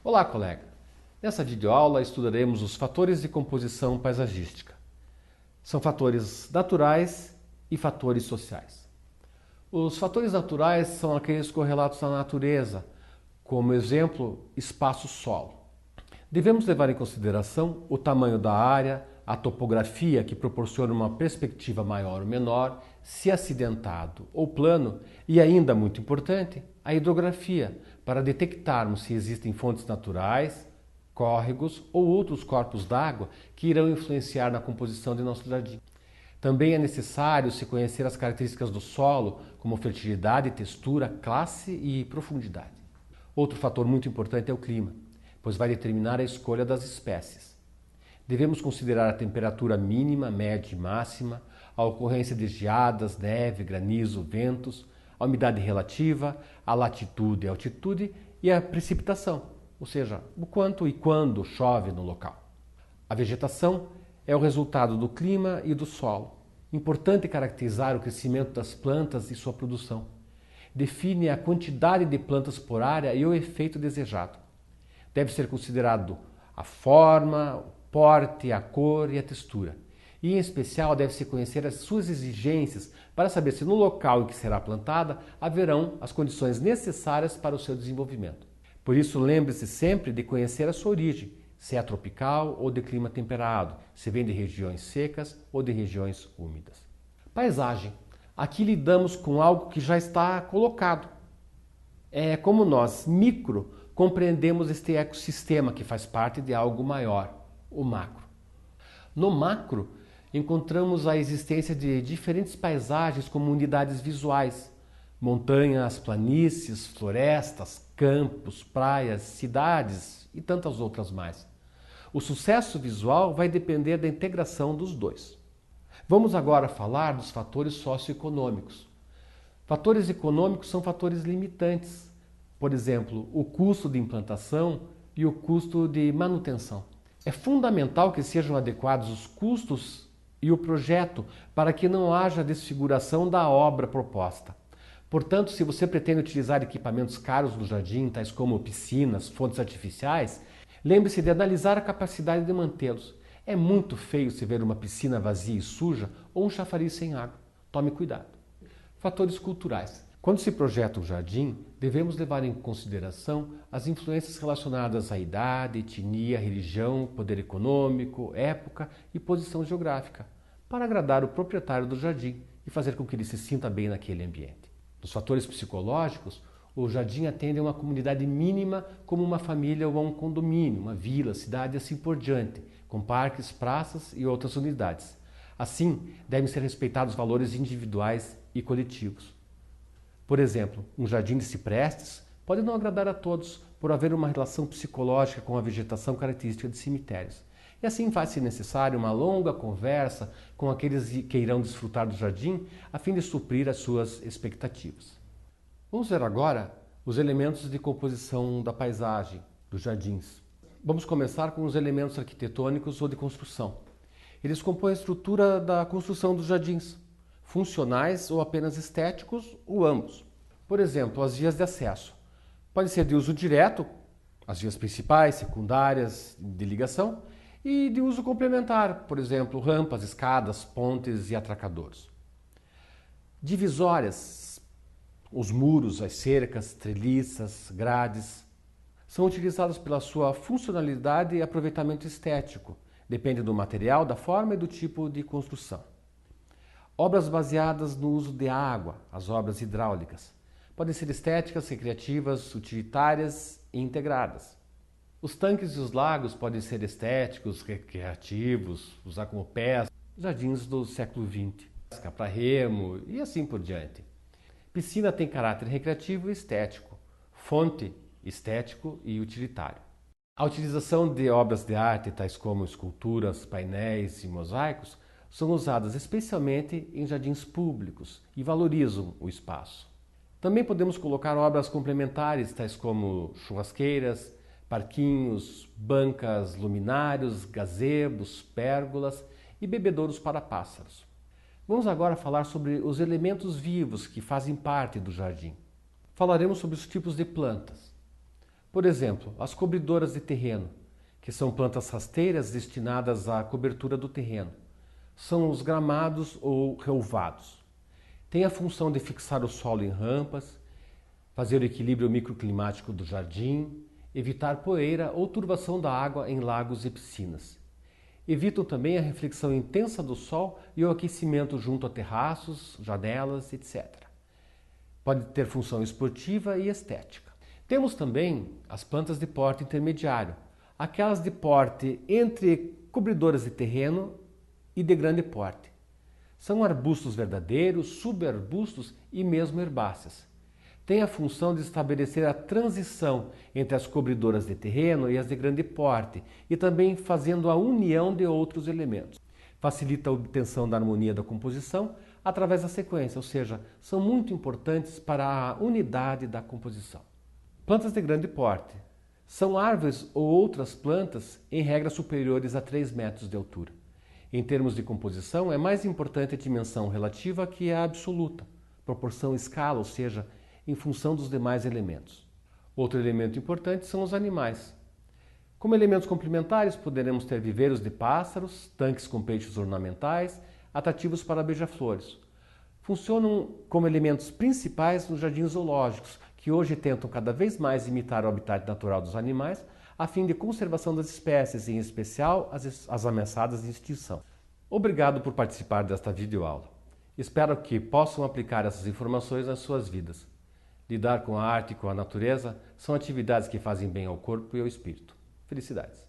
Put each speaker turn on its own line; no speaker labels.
Olá, colega! Nessa videoaula estudaremos os fatores de composição paisagística. São fatores naturais e fatores sociais. Os fatores naturais são aqueles correlatos à natureza, como exemplo, espaço-solo. Devemos levar em consideração o tamanho da área, a topografia que proporciona uma perspectiva maior ou menor, se acidentado ou plano, e ainda muito importante, a hidrografia, para detectarmos se existem fontes naturais, córregos ou outros corpos d'água que irão influenciar na composição de nosso jardim. Também é necessário se conhecer as características do solo, como fertilidade, textura, classe e profundidade. Outro fator muito importante é o clima, pois vai determinar a escolha das espécies. Devemos considerar a temperatura mínima, média e máxima, a ocorrência de geadas, neve, granizo, ventos, a umidade relativa, a latitude e altitude e a precipitação, ou seja, o quanto e quando chove no local. A vegetação é o resultado do clima e do solo. Importante caracterizar o crescimento das plantas e sua produção. Define a quantidade de plantas por área e o efeito desejado. Deve ser considerado a forma, o porte, a cor e a textura. E, em especial, deve-se conhecer as suas exigências para saber se no local em que será plantada haverão as condições necessárias para o seu desenvolvimento. Por isso, lembre-se sempre de conhecer a sua origem, se é tropical ou de clima temperado, se vem de regiões secas ou de regiões úmidas. Paisagem. Aqui lidamos com algo que já está colocado. É como nós, micro, compreendemos este ecossistema que faz parte de algo maior, o macro. No macro, encontramos a existência de diferentes paisagens como unidades visuais, montanhas, planícies, florestas, campos, praias, cidades e tantas outras mais. O sucesso visual vai depender da integração dos dois. Vamos agora falar dos fatores socioeconômicos. Fatores econômicos são fatores limitantes, por exemplo, o custo de implantação e o custo de manutenção. É fundamental que sejam adequados os custos e o projeto para que não haja desfiguração da obra proposta. Portanto, se você pretende utilizar equipamentos caros no jardim, tais como piscinas, fontes artificiais, lembre-se de analisar a capacidade de mantê-los. É muito feio se ver uma piscina vazia e suja ou um chafariz sem água. Tome cuidado. Fatores culturais. Quando se projeta um jardim, devemos levar em consideração as influências relacionadas à idade, etnia, religião, poder econômico, época e posição geográfica, para agradar o proprietário do jardim e fazer com que ele se sinta bem naquele ambiente. Nos fatores psicológicos, o jardim atende a uma comunidade mínima como uma família ou um condomínio, uma vila, cidade e assim por diante, com parques, praças e outras unidades. Assim, devem ser respeitados valores individuais e coletivos. Por exemplo, um jardim de ciprestes pode não agradar a todos por haver uma relação psicológica com a vegetação característica de cemitérios. E assim faz-se necessário uma longa conversa com aqueles que irão desfrutar do jardim a fim de suprir as suas expectativas. Vamos ver agora os elementos de composição da paisagem, dos jardins. Vamos começar com os elementos arquitetônicos ou de construção. Eles compõem a estrutura da construção dos jardins, funcionais ou apenas estéticos, ou ambos. Por exemplo, as vias de acesso. Podem ser de uso direto, as vias principais, secundárias, de ligação, e de uso complementar, por exemplo, rampas, escadas, pontes e atracadores. Divisórias, os muros, as cercas, treliças, grades, são utilizados pela sua funcionalidade e aproveitamento estético. Depende do material, da forma e do tipo de construção. Obras baseadas no uso de água, as obras hidráulicas. Podem ser estéticas, recreativas, utilitárias e integradas. Os tanques e os lagos podem ser estéticos, recreativos, usar como pés, jardins do século XX, para remo e assim por diante. Piscina tem caráter recreativo e estético, fonte estético e utilitário. A utilização de obras de arte, tais como esculturas, painéis e mosaicos, são usadas especialmente em jardins públicos e valorizam o espaço. Também podemos colocar obras complementares, tais como churrasqueiras, parquinhos, bancas, luminários, gazebos, pérgolas e bebedouros para pássaros. Vamos agora falar sobre os elementos vivos que fazem parte do jardim. Falaremos sobre os tipos de plantas. Por exemplo, as cobridoras de terreno, que são plantas rasteiras destinadas à cobertura do terreno. São os gramados ou relvados. Tem a função de fixar o solo em rampas, fazer o equilíbrio microclimático do jardim, evitar poeira ou turbação da água em lagos e piscinas. Evitam também a reflexão intensa do sol e o aquecimento junto a terraços, janelas, etc. Pode ter função esportiva e estética. Temos também as plantas de porte intermediário, aquelas de porte entre cobridoras de terreno e de grande porte. São arbustos verdadeiros, subarbustos e mesmo herbáceas. Tem a função de estabelecer a transição entre as cobridoras de terreno e as de grande porte e também fazendo a união de outros elementos. Facilita a obtenção da harmonia da composição através da sequência, ou seja, são muito importantes para a unidade da composição. Plantas de grande porte são árvores ou outras plantas em regra superiores a 3 metros de altura. Em termos de composição, é mais importante a dimensão relativa que a absoluta, proporção escala, ou seja, em função dos demais elementos. Outro elemento importante são os animais. Como elementos complementares, poderemos ter viveiros de pássaros, tanques com peixes ornamentais, atrativos para beija-flores. Funcionam como elementos principais nos jardins zoológicos, que hoje tentam cada vez mais imitar o habitat natural dos animais, a fim de conservação das espécies, em especial as ameaçadas de extinção. Obrigado por participar desta videoaula. Espero que possam aplicar essas informações nas suas vidas. Lidar com a arte e com a natureza são atividades que fazem bem ao corpo e ao espírito. Felicidades!